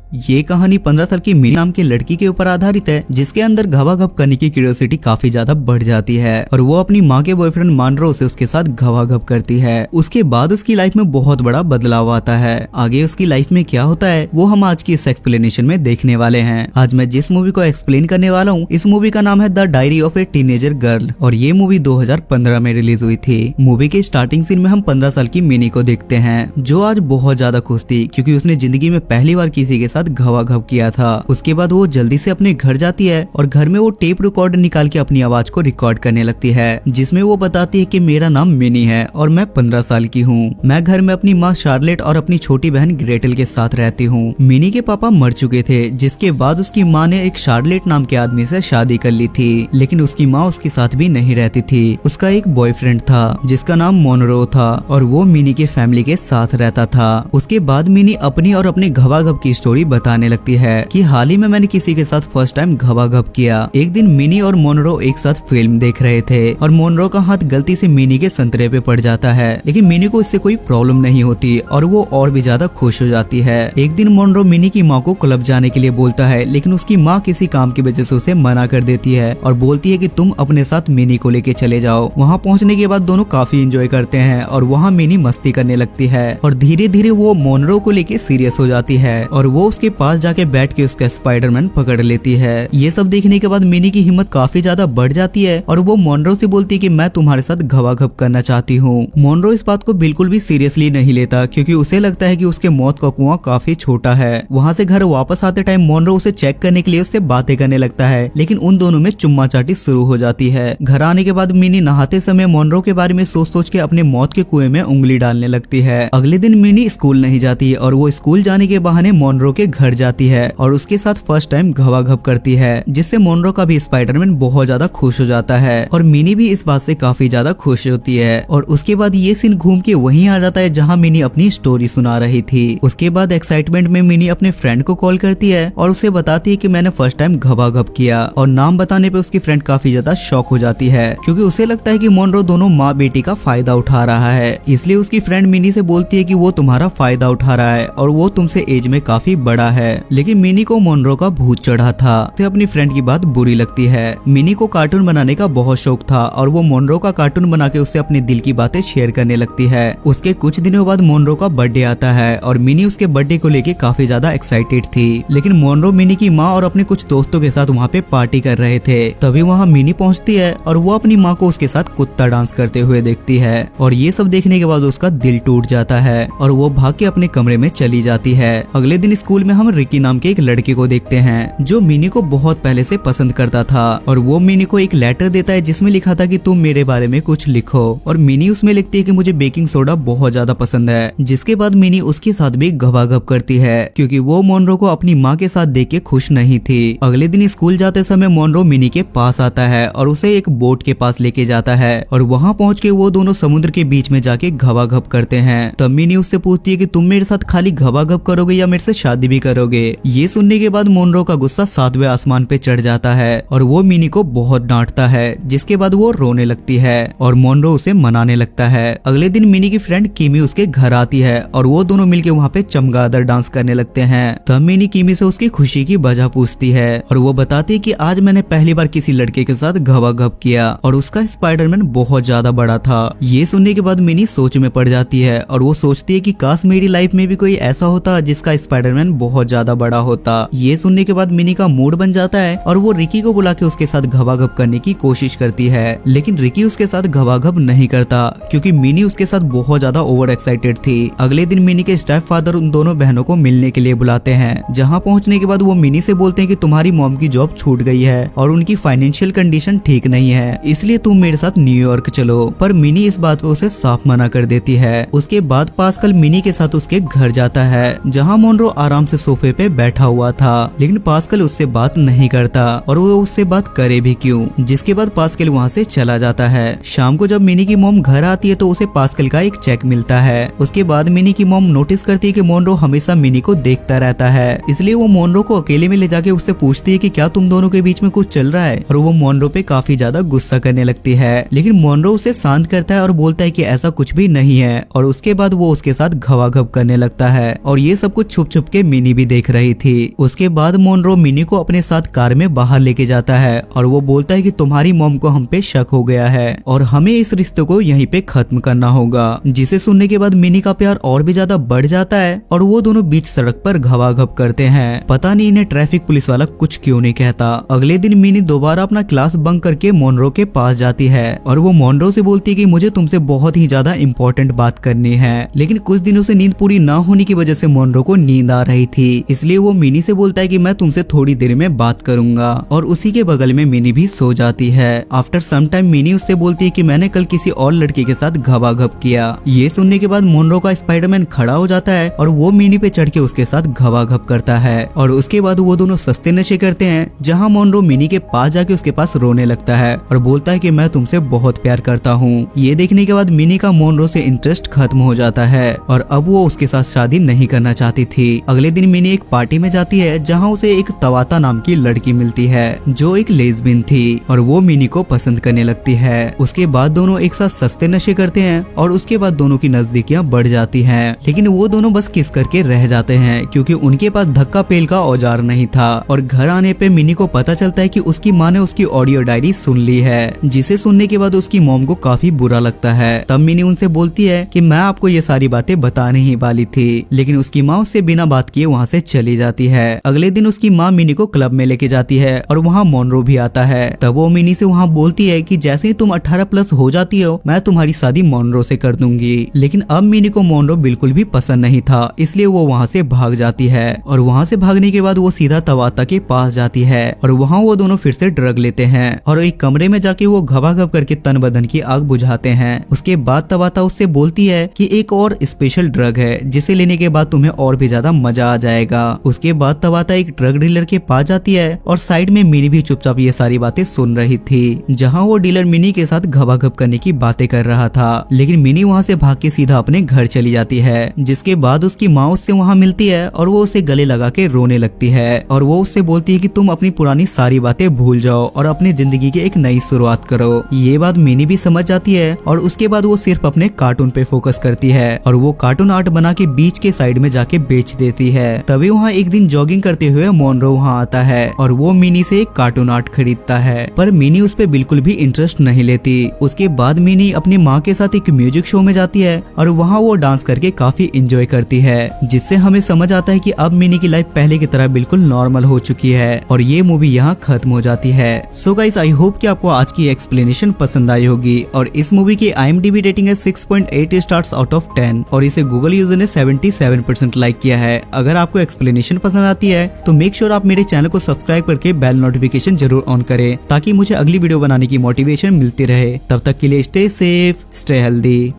ये कहानी 15 साल की मिनी नाम की लड़की के ऊपर आधारित है, जिसके अंदर घवाघप करने की क्यूरियोसिटी काफी ज्यादा बढ़ जाती है और वो अपनी माँ के बॉयफ्रेंड मानरो से उसके साथ घवाघप करती है। उसके बाद उसकी लाइफ में बहुत बड़ा बदलाव आता है। आगे उसकी लाइफ में क्या होता है वो हम आज की इस एक्सप्लेनेशन में देखने वाले हैं। आज मैं जिस मूवी को एक्सप्लेन करने वाला हूँ, इस मूवी का नाम है the diary of A teenager girl और ये मूवी 2015 में रिलीज हुई थी। मूवी के स्टार्टिंग सीन में हम 15 साल की मिनी को देखते हैं, जो आज बहुत ज्यादा खुश थी क्योंकि उसने जिंदगी में पहली बार किसी के साथ घवाघप किया था। उसके बाद वो जल्दी से अपने घर जाती है और घर में वो टेप रिकॉर्डर निकाल के अपनी आवाज को रिकॉर्ड करने लगती है, जिसमें वो बताती है कि मेरा नाम मिनी है और मैं 15 साल की हूँ। मैं घर में अपनी माँ शार्लेट और अपनी छोटी बहन ग्रेटल के साथ रहती हूँ। मिनी के पापा मर चुके थे, जिसके बाद उसकी माँ ने एक शार्लेट नाम के आदमी से शादी कर ली थी, लेकिन उसकी माँ उसके साथ भी नहीं रहती थी। उसका एक बॉयफ्रेंड था जिसका नाम मोनरो था और वो मिनी के फैमिली के साथ रहता था। उसके बाद मिनी अपनी और अपने घवाघप की स्टोरी बताने लगती है कि हाल ही में मैंने किसी के साथ फर्स्ट टाइम घवाघप किया। एक दिन मिनी और मोनरो एक साथ फिल्म देख रहे थे और मोनरो का हाथ गलती से मिनी के संतरे पे पड़ जाता है, लेकिन मिनी को इससे कोई प्रॉब्लम नहीं होती और वो और भी ज्यादा खुश हो जाती है। एक दिन मोनरो मिनी की माँ को क्लब जाने के लिए बोलता है, लेकिन उसकी माँ किसी काम की वजह से उसे मना कर देती है और बोलती है कि तुम अपने साथ मिनी को लेके चले जाओ। वहाँ पहुँचने के बाद दोनों काफी एंजॉय करते हैं और वहाँ मिनी मस्ती करने लगती है और धीरे धीरे वो मोनरो को लेके सीरियस हो जाती है और वो उसके पास जाके बैठ के उसका स्पाइडरमैन पकड़ लेती है। ये सब देखने के बाद मिनी की हिम्मत काफी ज्यादा बढ़ जाती है और वो मोनरो से बोलती है कि मैं तुम्हारे साथ घवाघप करना चाहती हूँ। मोनरो इस बात को बिल्कुल भी सीरियसली नहीं लेता क्योंकि उसे लगता है कि उसके मौत का कुआं काफी छोटा है। वहाँ से घर वापस आते टाइम मोनरो उसे चेक करने के लिए उससे बातें करने लगता है, लेकिन उन दोनों में चुम्मा चाटी शुरू हो जाती है। घर आने के बाद मिनी नहाते समय मोनरो के बारे में सोच सोच के अपने मौत के कुएं में उंगली डालने लगती है। अगले दिन मिनी स्कूल नहीं जाती और वो स्कूल जाने के बहाने मोनरो के घर जाती है और उसके साथ फर्स्ट टाइम घवाघप करती है, जिससे मोनरो का भी स्पाइडरमैन बहुत ज्यादा खुश हो जाता है और मिनी भी इस बात से काफी ज्यादा खुश होती है। और उसके बाद ये सीन घूम के वहीं आ जाता है जहाँ मिनी अपनी स्टोरी सुना रही थी। उसके बाद एक्साइटमेंट में मिनी अपने फ्रेंड को कॉल करती है और उसे बताती है कि मैंने फर्स्ट टाइम घवाघप किया और नाम बताने पे उसकी फ्रेंड काफी ज्यादा शॉक हो जाती है क्योंकि उसे लगता है कि मोनरो दोनों माँ बेटी का फायदा उठा रहा है। इसलिए उसकी फ्रेंड मिनी से बोलती है कि वो तुम्हारा फायदा उठा रहा है और वो तुमसे एज में काफी बड़ा है। लेकिन मिनी को मोनरो का भूत चढ़ा था, उसे अपनी फ्रेंड की बात बुरी लगती है। मिनी को कार्टून बनाने का बहुत शौक था और वो मोनरो का कार्टून बना के उससे अपने दिल की बातें शेयर करने लगती है। उसके कुछ दिनों बाद मोनरो का बर्थडे आता है और मिनी उसके बर्थडे को लेके काफी ज्यादा एक्साइटेड थी, लेकिन मोनरो मिनी की माँ और अपने कुछ दोस्तों के साथ वहाँ पे पार्टी कर रहे थे। तभी वहाँ मिनी पहुँचती है और वो अपनी माँ को उसके साथ कुत्ता डांस करते हुए देखती है और ये सब देखने के बाद उसका दिल टूट जाता है और वो भाग के अपने कमरे में चली जाती है। अगले दिन स्कूल में हम रिकी नाम के एक लड़के को देखते हैं जो मिनी को बहुत पहले से पसंद करता था और वो मिनी को एक लेटर देता है जिसमें लिखा था कि तुम मेरे बारे में कुछ लिखो और मिनी उसमें लिखती है कि मुझे बेकिंग सोडा बहुत ज्यादा पसंद है। जिसके बाद मिनी उसके साथ भी घवाघप करती है क्योंकि वो मोनरो को अपनी माँ के साथ देख के खुश नहीं थी। अगले दिन स्कूल जाते समय मोनरो मिनी के पास आता है और उसे एक बोट के पास लेके जाता है और वहाँ पहुँच के वो दोनों समुद्र के बीच में जाके घवाघप करते हैं। तब मिनी उससे पूछती है कि तुम मेरे साथ खाली घवाघप करोगे या मेरे से शादी भी करोगे। ये सुनने के बाद मोनरो का गुस्सा 7वें आसमान पे चढ़ जाता है और वो मिनी को बहुत डांटता है, जिसके बाद वो रोने लगती है और मोनरो उसे मनाने लगता है। अगले दिन मिनी की फ्रेंड किमी उसके घर आती है और वो दोनों मिलके वहाँ पे चमगादड़ डांस करने लगते हैं। तब मिनी किमी से उसकी खुशी की वजह पूछती है और वो बताती है कि आज मैंने पहली बार किसी लड़के के साथ घवाघप किया और उसका स्पाइडरमैन बहुत ज्यादा बड़ा था। ये सुनने के बाद मिनी सोच में पड़ जाती है और वो सोचती है कि काश मेरी लाइफ में भी कोई ऐसा होता जिसका स्पाइडरमैन बहुत ज्यादा बड़ा होता। ये सुनने के बाद मिनी का मूड बन जाता है और वो रिकी को बुला के उसके साथ घवाघप करने की कोशिश करती है, लेकिन रिकी उसके साथ घवाघप नहीं करता क्योंकि मिनी उसके साथ बहुत ज्यादा ओवर एक्साइटेड थी। अगले दिन मिनी के स्टेप फादर उन दोनों बहनों को मिलने के लिए बुलाते हैं, जहाँ पहुँचने के बाद वो मिनी से बोलते हैं कि तुम्हारी मॉम की जॉब छूट गई है और उनकी फाइनेंशियल कंडीशन ठीक नहीं है, इसलिए तुम मेरे साथ न्यूयॉर्क चलो। पर मिनी इस बात पे उसे साफ मना कर देती है। उसके बाद पास्कल मिनी के साथ उसके घर जाता है जहाँ मोनरो आराम से सोफे पे बैठा हुआ था, लेकिन पास्कल उससे बात नहीं करता और वो उससे बात करे भी क्यों। जिसके बाद पास्कल वहाँ से चला जाता है। शाम को जब मिनी की मॉम घर आती है तो उसे पास्कल का एक चेक मिलता है। उसके बाद मिनी की मॉम नोटिस करती है कि मोनरो हमेशा मिनी को देखता रहता है, इसलिए वो मोनरो को अकेले में ले जाके उससे पूछती है कि क्या तुम दोनों के बीच में कुछ चल रहा है और वो मोनरो पे काफी ज्यादा गुस्सा करने लगती है, लेकिन मोनरो उसे शांत करता है और बोलता है कि ऐसा कुछ भी नहीं है और उसके बाद वो उसके साथ घवाघप करने लगता है और ये सब कुछ छुप छुप के मिनी भी देख रही थी। उसके बाद मोनरो मिनी को अपने साथ कार में बाहर लेके जाता है और वो बोलता है कि तुम्हारी मॉम को हम पे शक हो गया है और हमें इस रिश्ते को यहीं पे खत्म करना होगा। जिसे सुनने के बाद मिनी का प्यार और भी ज्यादा बढ़ जाता है और वो दोनों बीच सड़क पर घवाघप करते हैं। पता नहीं इन्हें ट्रैफिक पुलिस वाला कुछ क्यों नहीं कहता। अगले दिन मिनी दोबारा अपना क्लास बंक करके मोनरो के पास जाती है और वो मोनरो से बोलती है कि मुझे तुमसे बहुत ही ज्यादा इंपॉर्टेंट बात करनी है। लेकिन कुछ दिनों से नींद पूरी ना होने की वजह से मोनरो को नींद आ रही थी, इसलिए वो मिनी से बोलता है कि मैं तुमसे थोड़ी देर में बात करूंगा और उसी के बगल में मिनी भी सो जाती है। आफ्टर सम टाइम मिनी उससे बोलती है कि मैंने कल किसी और लड़के के साथ घवाघप किया। ये सुनने के बाद मोनरो का स्पाइडरमैन खड़ा हो जाता है और वो मिनी पे चढ़ के उसके साथ घवाघप करता है और उसके बाद वो दोनों सस्ते नशे करते हैं, जहाँ मोनरो मिनी के पास जाके उसके पास रोने लगता है और बोलता है कि मैं तुमसे बहुत प्यार करता हूँ। ये देखने के बाद मिनी का मोनरो से इंटरेस्ट खत्म हो जाता है और अब वो उसके साथ शादी नहीं करना चाहती थी। अगले दिन मिनी एक पार्टी में जाती है जहाँ उसे एक तवाता नाम की लड़की मिलती है जो एक लेस्बियन थी और वो मिनी को पसंद करने लगती है। उसके बाद दोनों एक साथ सस्ते नशे करते हैं और उसके बाद दोनों की नजदीकियां बढ़ जाती हैं, लेकिन वो दोनों बस किस करके रह जाते हैं क्योंकि उनके पास धक्का पेल का औजार नहीं था। और घर आने पे मिनी को पता चलता है कि उसकी माँ ने उसकी ऑडियो डायरी सुन ली है, जिसे सुनने के बाद उसकी मॉम को काफी बुरा लगता है। तब मिनी उनसे बोलती है कि मैं आपको ये सारी बातें बताने ही वाली थी, लेकिन उसकी माँ उससे बिना बात किए वहाँ से चली जाती है। अगले दिन उसकी माँ मिनी को क्लब में लेके जाती है और वहाँ मोनरो भी आता है। तब वो मिनी से वहाँ बोलती है कि जैसे ही तुम 18 प्लस हो जाती हो मैं तुम्हारी शादी मोनरो से कर दूंगी। लेकिन अब मिनी को मोनरो बिल्कुल भी पसंद नहीं था, इसलिए वो वहाँ से भाग जाती है और वहाँ से भागने के बाद वो सीधा तवाता के पास जाती है और वहाँ वो दोनों फिर से ड्रग लेते हैं और एक कमरे में जाके वो घबाघब करके तन बदन की आग बुझाते हैं। उसके बाद तवाता उससे बोलती है कि एक और स्पेशल ड्रग है जिसे लेने के बाद तुम्हें और भी ज्यादा मजा आ जाएगा। उसके बाद तवाता एक ड्रग डीलर के पास जाती है और साइड में मिनी भी चुपचाप ये सारी बातें सुन रही थी, जहाँ वो डीलर मिनी के साथ घबाघब करने की बातें कर रहा था। लेकिन मिनी वहाँ से भाग के सीधा अपने घर चली जाती है, जिसके बाद उसकी माँ उससे वहाँ मिलती है और वो उसे गले लगा के रोने लगती है और वो उससे बोलती है कि तुम अपनी पुरानी सारी बातें भूल जाओ और अपनी जिंदगी की एक नई शुरुआत करो। ये बात मिनी भी समझ जाती है और उसके बाद वो सिर्फ अपने कार्टून पे फोकस करती है और वो कार्टून आर्ट बना के बीच के साइड में जाके बेच देती है। तभी वहाँ एक दिन जॉगिंग करते हुए मोनरो वहाँ आता है और वो मिनी से एक कार्टून आर्ट खरीदता है, पर मिनी उस पे बिल्कुल भी इंटरेस्ट नहीं लेती। उसके बाद मिनी अपनी माँ के साथ एक म्यूजिक शो में जाती है और वहाँ वो डांस करके काफी एंजॉय करती है, जिससे हमें समझ आता है कि अब मिनी की लाइफ पहले की तरह बिल्कुल नॉर्मल हो चुकी है और ये मूवी यहाँ खत्म हो जाती है। सो गाइस, आई होप कि आपको आज की एक्सप्लेनेशन पसंद आई होगी और इस मूवी की IMDb रेटिंग है 6.8 स्टार्स आउट ऑफ 10 और इसे गूगल यूजर ने 77% लाइक किया है। अगर आपको एक्सप्लेनेशन पसंद आती है तो मेक श्योर आप मेरे चैनल को सब्सक्राइब करके बेल नोटिफिकेशन जरूर ऑन करें ताकि मुझे अगली वीडियो बनाने की मोटिवेशन मिलती रहे। तब तक के लिए स्टे सेफ, स्टे हेल्दी।